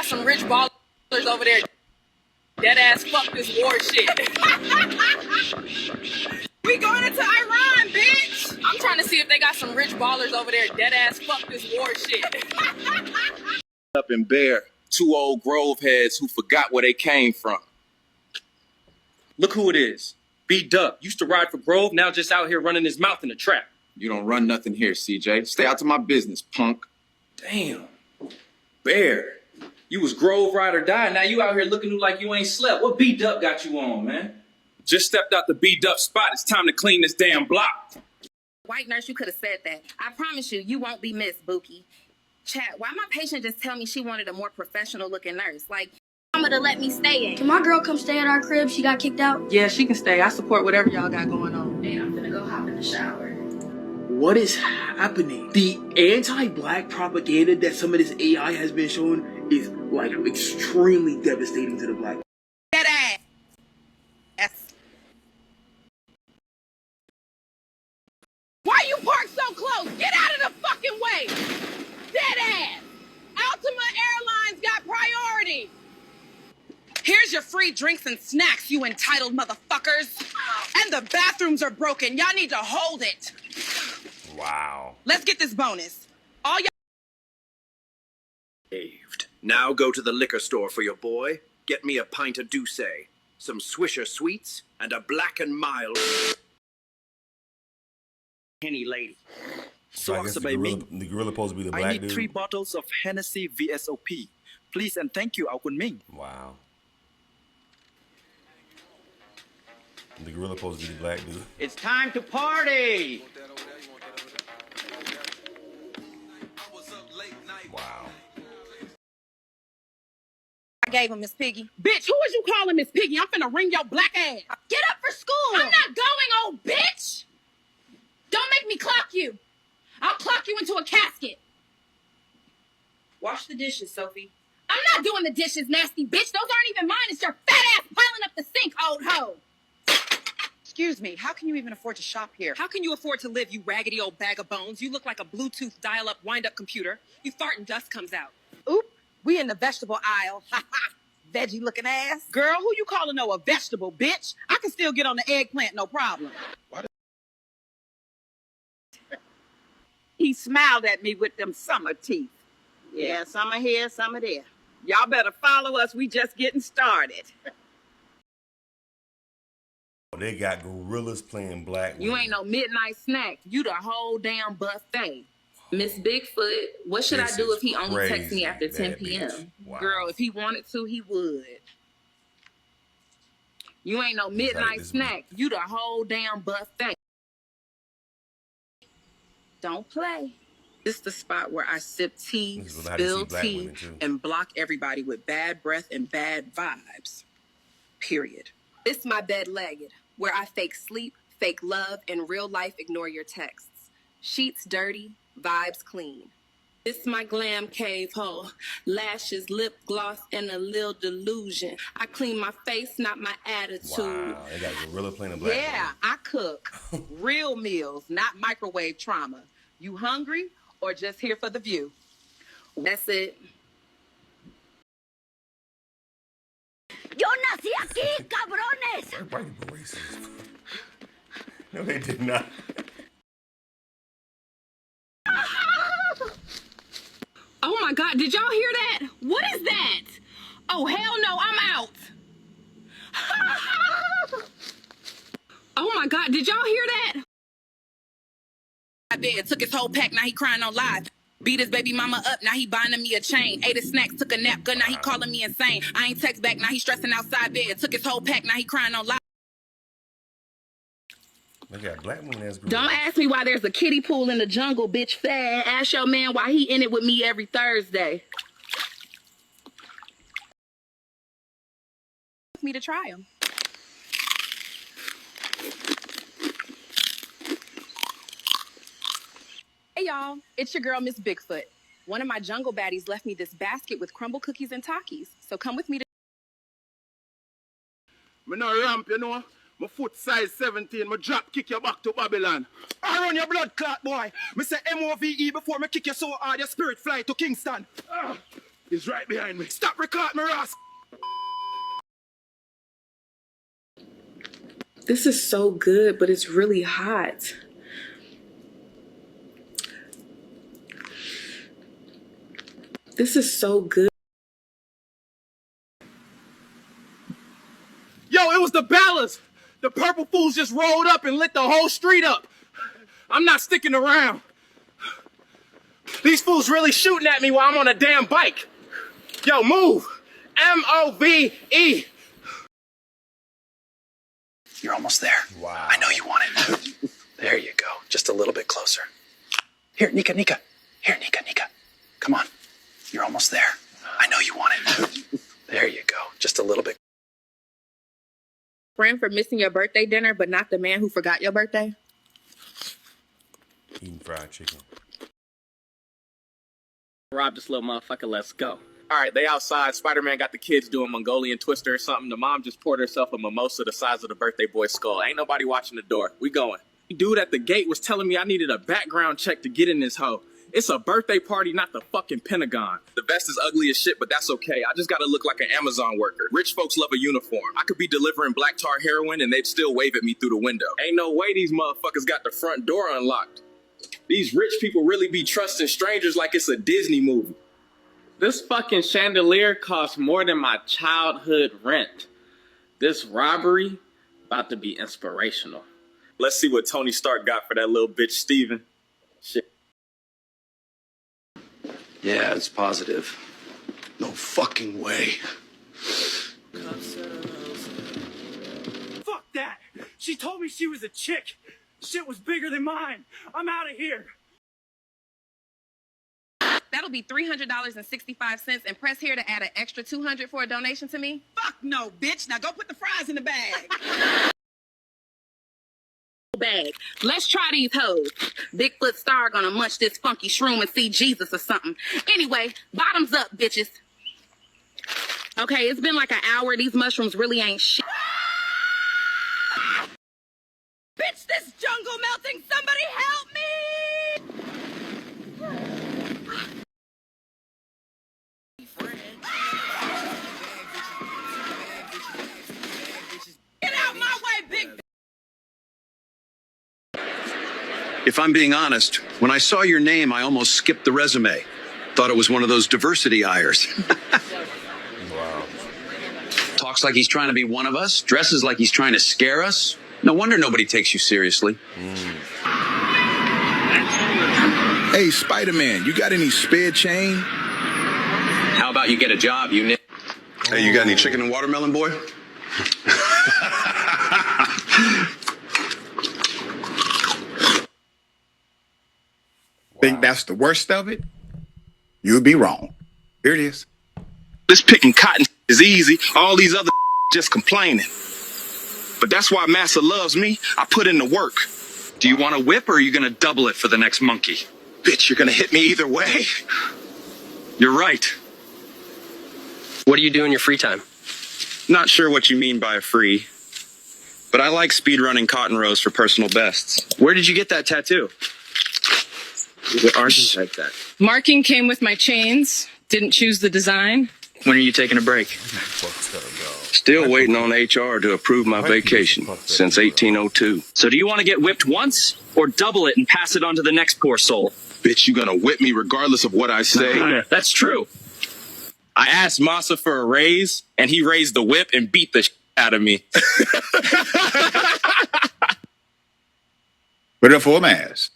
some rich ballers over there. Dead ass fuck this war shit. We going into Iran, bitch. I'm trying to see if they got some rich ballers over there. Dead ass fuck this war shit. Up in Bear, two old Grove heads who forgot where they came from. Look who it is. B-Duck. Used to ride for Grove, now just out here running his mouth in the trap. You don't run nothing here, CJ. Stay out to my business, punk. Damn. Bear. You was Grove ride or die, now you out here looking like you ain't slept. What B-Duck got you on, man? Just stepped out the B-Duck spot. It's time to clean this damn block. White nurse, you could have said that. I promise you won't be missed, Bookie. Chat, why my patient just tell me she wanted a more professional looking nurse? Like, mama to let me stay in. Can my girl come stay at our crib? She got kicked out. Yeah, she can stay. I support whatever y'all got going on. Man, I'm gonna go hop in the shower. What is happening? The anti-black propaganda that some of this AI has been showing is like extremely devastating to the black. That ass. Why you parked so close? Get out of the fucking way. Dead ass. Altima Airlines got priority. Here's your free drinks and snacks, you entitled motherfuckers. And the bathrooms are broken. Y'all need to hold it. Wow. Let's get this bonus. All y'all. Saved. Now go to the liquor store for your boy. Get me a pint of Douce, some Swisher sweets, and a black and mild Henny lady. So I guess the gorilla supposed to be the black dude. I need 3 bottles of Hennessy VSOP. Please and thank you, Ao Kun Ming. Wow. The gorilla supposed to be the black dude. It's time to party! Wow. I gave him Miss Piggy. Bitch, who is you calling Miss Piggy? I'm finna ring your black ass. Get up for school! I'm not going, old bitch! Don't make me clock you. I'll clock you into a casket. Wash the dishes, Sophie. I'm not doing the dishes, nasty bitch. Those aren't even mine. It's your fat ass piling up the sink, old hoe. Excuse me, how can you even afford to shop here? How can you afford to live, you raggedy old bag of bones? You look like a Bluetooth dial-up wind-up computer. You fart and dust comes out. Oop, we in the vegetable aisle. Ha ha, veggie looking ass. Girl, who you calling no a vegetable, bitch? I can still get on the eggplant, no problem. He smiled at me with them summer teeth. Yeah, some are here, some are there. Y'all better follow us. We just getting started. They got gorillas playing black. You ain't no midnight snack. You the whole damn buffet. Miss Bigfoot, what should I do if he only texts me after 10 p.m.? Wow. Girl, if he wanted to, he would. You ain't no midnight snack. You the whole damn buffet. Don't play. This the spot where I sip tea, spill tea, and block everybody with bad breath and bad vibes. Period. It's my bed-legged, where I fake sleep, fake love, and real life ignore your texts. Sheets dirty, vibes clean. It's my glam cave hole. Lashes, lip gloss, and a little delusion. I clean my face, not my attitude. Wow, they got gorilla playing a black Yeah, I cook. Real meals, not microwave trauma. You hungry or just here for the view? That's it. Yo nací aquí, cabrones. Everybody racist. No, they did not. Oh my God, did y'all hear that? What is that? Oh, hell no, I'm out. Oh my God, did y'all hear that? I did, took his whole pack, now he crying on live. Beat his baby mama up, now he binding me a chain. Ate his snacks, took a nap, good, now he calling me insane. I ain't text back, now he stressing outside bed. Took his whole pack, now he crying on live. They got black women as gorillas. Don't ask me why there's a kiddie pool in the jungle, bitch fat. Ask your man why he in it with me every Thursday. Me to try him. Hey y'all, it's your girl Miss Bigfoot. One of my jungle baddies left me this basket with crumble cookies and Takis. So come with me to... Me no ramp, you know. My foot size 17, my drop kick you back to Babylon. I run your blood clot, boy. Me say MOVE before me kick you so hard your spirit fly to Kingston. He's right behind me. Stop recording me, Ross. This is so good, but it's really hot. This is so good. Yo, it was the Bellas. The purple fools just rolled up and lit the whole street up. I'm not sticking around. These fools really shooting at me while I'm on a damn bike. Yo, move. M-O-V-E. You're almost there. Wow. I know you want it. There you go. Just a little bit closer. Here, Nika. Here, Nika. Come on. You're almost there. I know you want it. There you go. Just a little bit. Friend for missing your birthday dinner, but not the man who forgot your birthday. Eating fried chicken. Rob this little motherfucker, let's go. All right, they outside. Spider-Man got the kids doing Mongolian twister or something. The mom just poured herself a mimosa the size of the birthday boy's skull. Ain't nobody watching the door. We going. Dude at the gate was telling me I needed a background check to get in this hoe. It's a birthday party, not the fucking Pentagon. The vest is ugly as shit, but that's okay. I just gotta look like an Amazon worker. Rich folks love a uniform. I could be delivering black tar heroin and they'd still wave at me through the window. Ain't no way these motherfuckers got the front door unlocked. These rich people really be trusting strangers like it's a Disney movie. This fucking chandelier costs more than my childhood rent. This robbery about to be inspirational. Let's see what Tony Stark got for that little bitch Steven. Shit. Yeah, it's positive. No fucking way. Fuck that! She told me she was a chick. Shit was bigger than mine. I'm out of here. That'll be $300.65, and press here to add an extra $200 for a donation to me. Fuck no, bitch. Now go put the fries in the bag. Bag. Let's try these hoes. Bigfoot Star gonna munch this funky shroom and see Jesus or something. Anyway, bottoms up, bitches. Okay, it's been like an hour. These mushrooms really ain't shit. Bitch, this jungle melting! Somebody help me! Get out my way, big. If I'm being honest, when I saw your name, I almost skipped the resume. Thought it was one of those diversity hires. Wow. Talks like he's trying to be one of us, dresses like he's trying to scare us. No wonder nobody takes you seriously. Hey, Spider-Man, you got any spare chain? How about you get a job, you nit? Hey, you got any chicken and watermelon, boy? Think that's the worst of it? You'd be wrong. Here it is. This picking cotton is easy. All these other just complaining. But that's why Massa loves me. I put in the work. Do you want a whip or are you going to double it for the next monkey? Bitch, you're gonna hit me either way. You're right. What do you do in your free time? Not sure what you mean by free, but I like speedrunning cotton rows for personal bests. Where did you get that tattoo? The architect that. Marking came with my chains. Didn't choose the design. When are you taking a break? Still waiting on HR to approve my vacation since 1802. So do you want to get whipped once or double it and pass it on to the next poor soul? Bitch, you gonna whip me regardless of what I say? That's true. I asked Massa for a raise, and he raised the whip and beat the out of me. Put it up for a mask.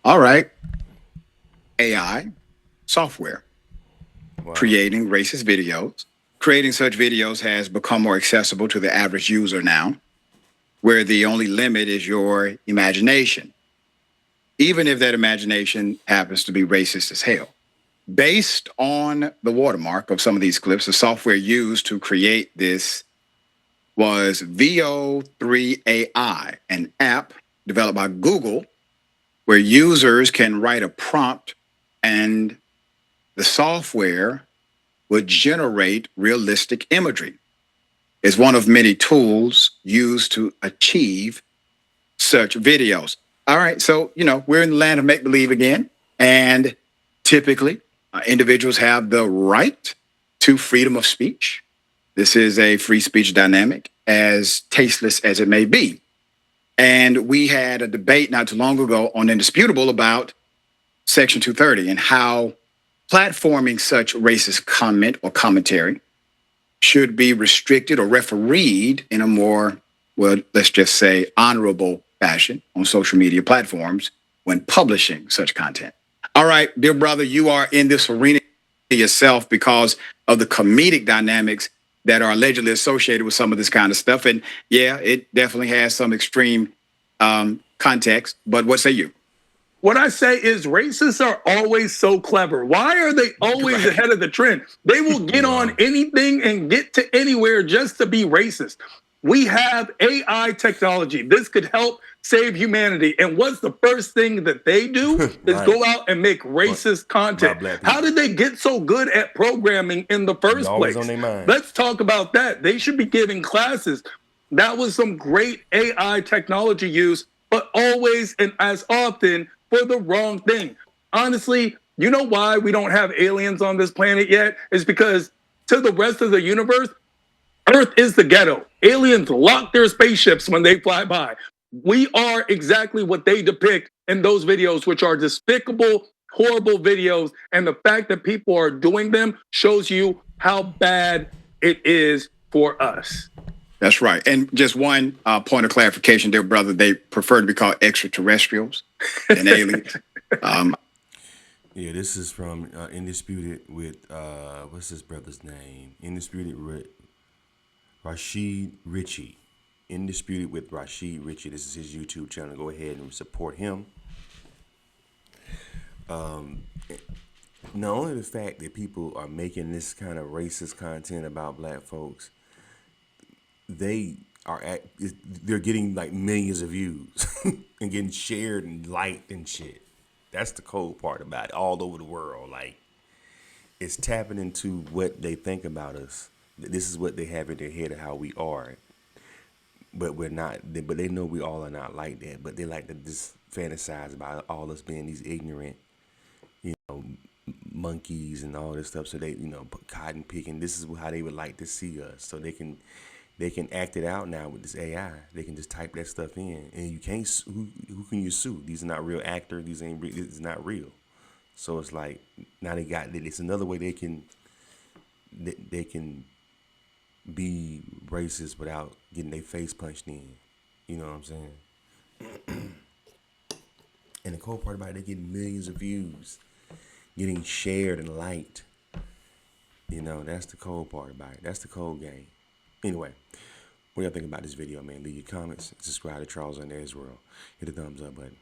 All right. AI, software, creating racist videos. Creating such videos has become more accessible to the average user now, where the only limit is your imagination, even if that imagination happens to be racist as hell. Based on the watermark of some of these clips, the software used to create this was VO3AI, an app developed by Google where users can write a prompt and the software would generate realistic imagery. It's one of many tools used to achieve such videos. All right, so, we're in the land of make-believe again, and typically, Individuals have the right to freedom of speech. This is a free speech dynamic, as tasteless as it may be. And we had a debate not too long ago on Indisputable about Section 230 and how platforming such racist comment or commentary should be restricted or refereed in a more, well, let's just say, honorable fashion on social media platforms when publishing such content. All right, dear brother, you are in this arena yourself because of the comedic dynamics that are allegedly associated with some of this kind of stuff. And yeah, it definitely has some extreme context. But what say you? What I say is racists are always so clever. Why are they always ahead of the trend? They will get on anything and get to anywhere just to be racist. We have AI technology. This could help save humanity. And what's the first thing that they do is go out and make racist content. How did they get so good at programming in the first place? On their mind. Let's talk about that. They should be giving classes. That was some great AI technology use, but always and as often for the wrong thing. Honestly, you know why we don't have aliens on this planet yet? Is because to the rest of the universe, Earth is the ghetto. Aliens lock their spaceships when they fly by. We are exactly what they depict in those videos, which are despicable, horrible videos. And the fact that people are doing them shows you how bad it is for us. That's right. And just one point of clarification, dear brother, they prefer to be called extraterrestrials than aliens. Yeah, this is from Indisputed with, what's his brother's name? Indisputed with Rashid Ritchie. Indisputed with Rashid Ritchie. This is his YouTube channel. Go ahead and support him. Not only the fact that people are making this kind of racist content about black folks, they're getting like millions of views and getting shared and liked and shit. That's the cold part about it, all over the world. Like, it's tapping into what they think about us. This is what they have in their head of how we are. But we're not. But they know we all are not like that. But they like to just fantasize about all us being these ignorant, monkeys and all this stuff. So they, cotton picking. This is how they would like to see us. So they can act it out now with this AI. They can just type that stuff in, and you can't. Who can you sue? These are not real actors. This is not real. So it's like now they got. It's another way they can be racist without getting their face punched in. You know what I'm saying? And the cool part about it, they get millions of views, getting shared and liked. That's the cold part about it. That's the cold game. Anyway, what y'all think about this video, man? Leave your comments. Subscribe to Charles and Israel. Hit the thumbs up button.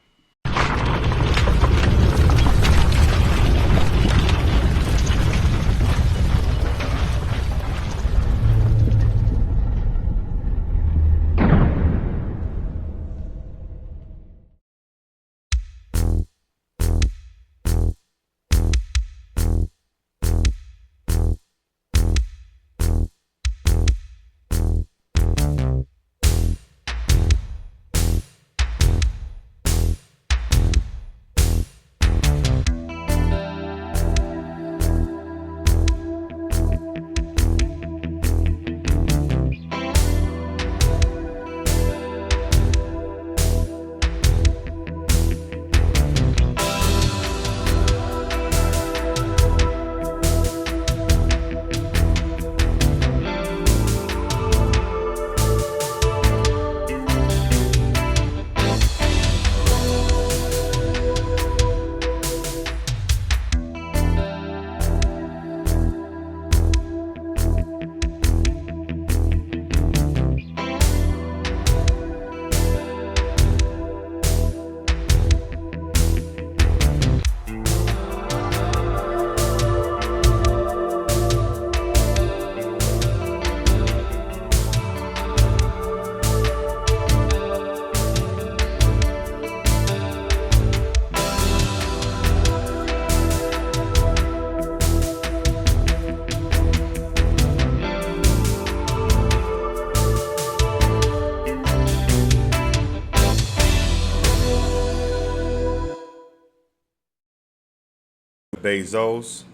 Bezos,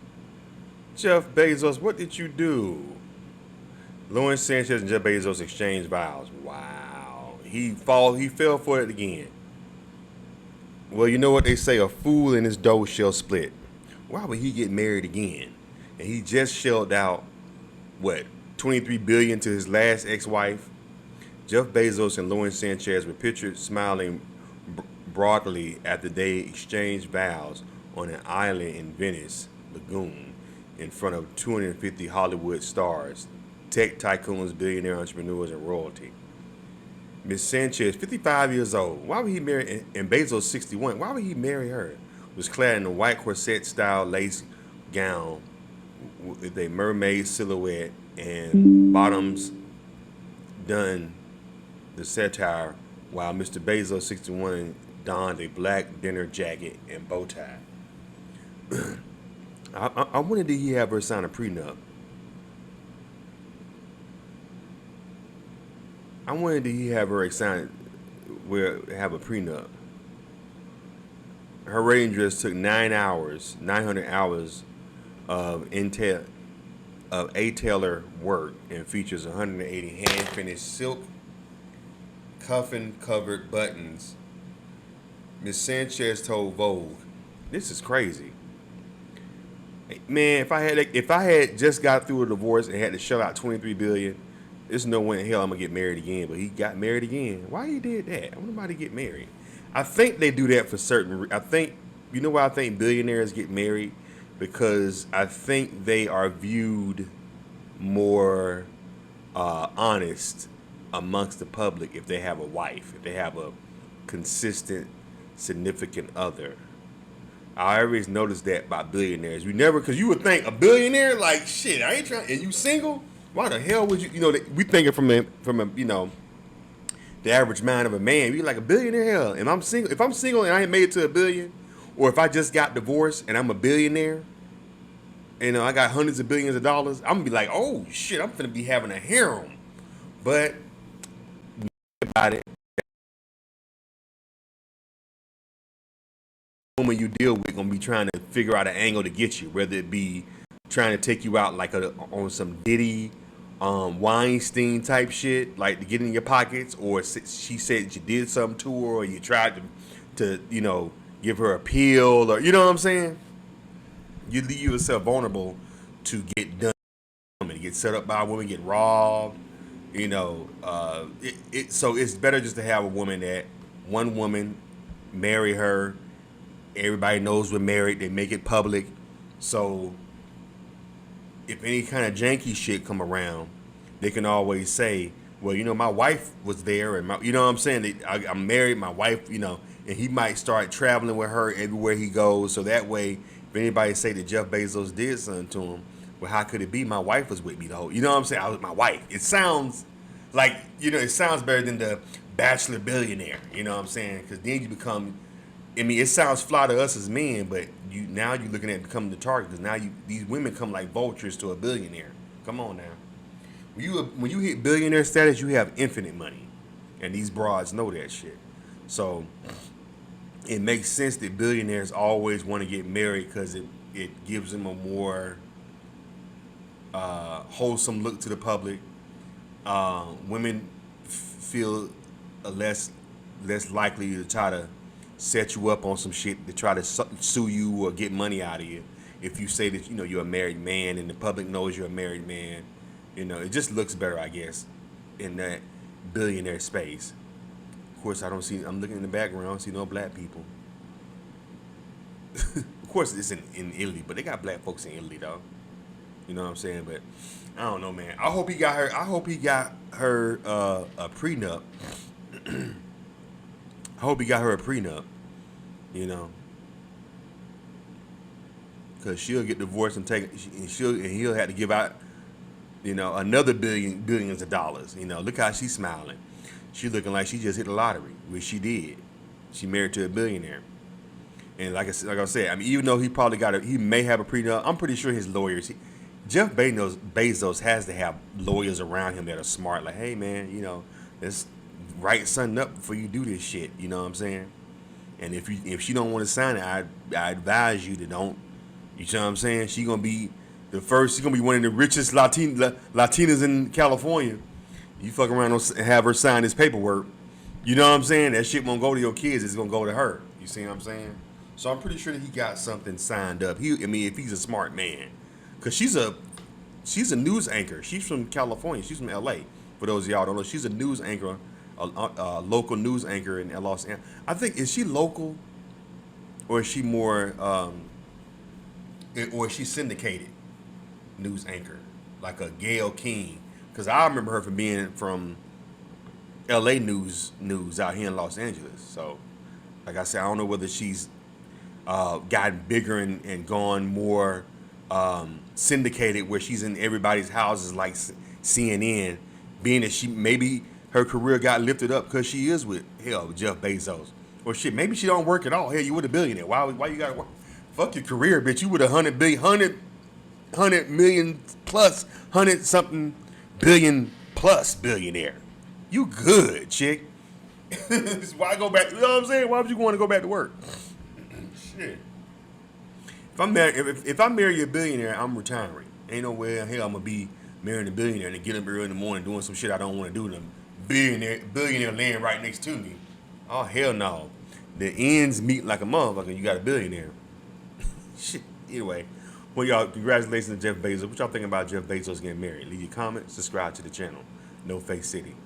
Jeff Bezos, what did you do? Lawrence Sanchez and Jeff Bezos exchanged vows. Wow. He fell for it again. Well, you know what they say, a fool in his dough shall split. Why would he get married again? And he just shelled out, what, $23 billion to his last ex-wife? Jeff Bezos and Lawrence Sanchez were pictured smiling broadly after they exchanged vows on an island in Venice Lagoon in front of 250 Hollywood stars, tech tycoons, billionaire entrepreneurs, and royalty. Miss Sanchez, 55 years old. Why would he marry? And Bezos, 61. Why would he marry her? Was clad in a white corset-style lace gown with a mermaid silhouette and bottoms done the satire, while Mr. Bezos, 61, donned a black dinner jacket and bow tie. I wonder, did he have her sign a prenup? I wonder, did he have her have a prenup? Her wedding dress took 900 hours of A-Tailor work and features 180 hand-finished silk coffin-covered buttons. Miss Sanchez told Vogue, "This is crazy, man. If I had just got through a divorce and had to shell out $23 billion, there's no way in hell I'm gonna get married again." But he got married again. Why he did that? I want nobody to get married. I think they do that for certain. I think, you know why I think billionaires get married? Because I think they are viewed more honest amongst the public if they have a wife, if they have a consistent, significant other. I always noticed that about billionaires. Because you would think a billionaire, like, shit, I ain't trying, and you single? Why the hell would you, we thinking from a, the average mind of a man. We like, a billionaire, hell, and if I'm single and I ain't made it to $1 billion, or if I just got divorced and I'm a billionaire, and I got hundreds of billions of dollars, I'm gonna be like, oh shit, I'm gonna be having a harem. But about it, the woman you deal with gonna be trying to figure out an angle to get you, whether it be trying to take you out like on some Diddy, Weinstein type shit, like to get in your pockets, or she said you did something to her, or you tried to give her a pill, or you know what I'm saying. You leave yourself vulnerable to get done, to get set up by a woman, get robbed. So it's better just to have one woman, marry her. Everybody knows we're married. They make it public. So if any kind of janky shit come around, they can always say, well, my wife was there, and you know what I'm saying? I'm married, my wife, and he might start traveling with her everywhere he goes. So that way, if anybody say that Jeff Bezos did something to him, well, how could it be? My wife was with me the whole, you know what I'm saying? I was with my wife. It sounds like, it sounds better than the bachelor billionaire, you know what I'm saying? Because then you become, it sounds fly to us as men, but now you're looking at becoming the target, because now these women come like vultures to a billionaire. Come on now. When you hit billionaire status, you have infinite money, and these broads know that shit. So it makes sense that billionaires always want to get married, because it gives them a more wholesome look to the public. Women feel less likely to try to set you up on some shit, to try to sue you or get money out of you if you say that you're a married man and the public knows you're a married man. It just looks better, I guess, in that billionaire space. Of course, I'm looking in the background, I don't see no black people. Of course, it's in Italy, but they got black folks in Italy, though. You know what I'm saying? But I don't know, man. I hope he got her a prenup. I hope he got her a prenup, because she'll get divorced and he'll have to give out, another billions of dollars. Look how she's smiling. She looking like she just hit the lottery, which she did. She married to a billionaire. And like I said, even though he may have a prenup, I'm pretty sure his lawyers, Jeff Bezos has to have lawyers around him that are smart. Like, hey man, let's write something up before you do this shit. You know what I'm saying? And if she don't want to sign it, I advise you to don't. You know what I'm saying? She gonna be She's gonna be one of the richest Latinas in California. You fuck around and have her sign this paperwork. You know what I'm saying? That shit won't go to your kids. It's gonna go to her. You see what I'm saying? So I'm pretty sure that he got something signed up. If he's a smart man, cause she's a news anchor. She's from California. She's from L.A. For those of y'all who don't know, she's a news anchor, a local news anchor in Los Angeles. I think, is she local, or is she more, or is she syndicated news anchor like a Gayle King? Because I remember her from being from L.A. news out here in Los Angeles. So, like I said, I don't know whether she's gotten bigger and gone more syndicated, where she's in everybody's houses like CNN, being that she maybe her career got lifted up because she is with Jeff Bezos, or shit, maybe she don't work at all. Hell, you with a billionaire. Why you gotta work? Fuck your career, bitch. You with 100 million plus, 100 something billion plus billionaire. You good, chick. Why go back? You know what I'm saying? Why would you want to go back to work? Shit. If I marry a billionaire, I'm retiring. Ain't no way in hell I'm gonna be marrying a billionaire and get up early in the morning doing some shit I don't want to do to them. Billionaire laying right next to me. Oh hell no. The ends meet like a motherfucker. You got a billionaire. Shit. Anyway, well y'all, congratulations to Jeff Bezos. What y'all think about Jeff Bezos getting married? Leave your comments. Subscribe to the channel. No Face City.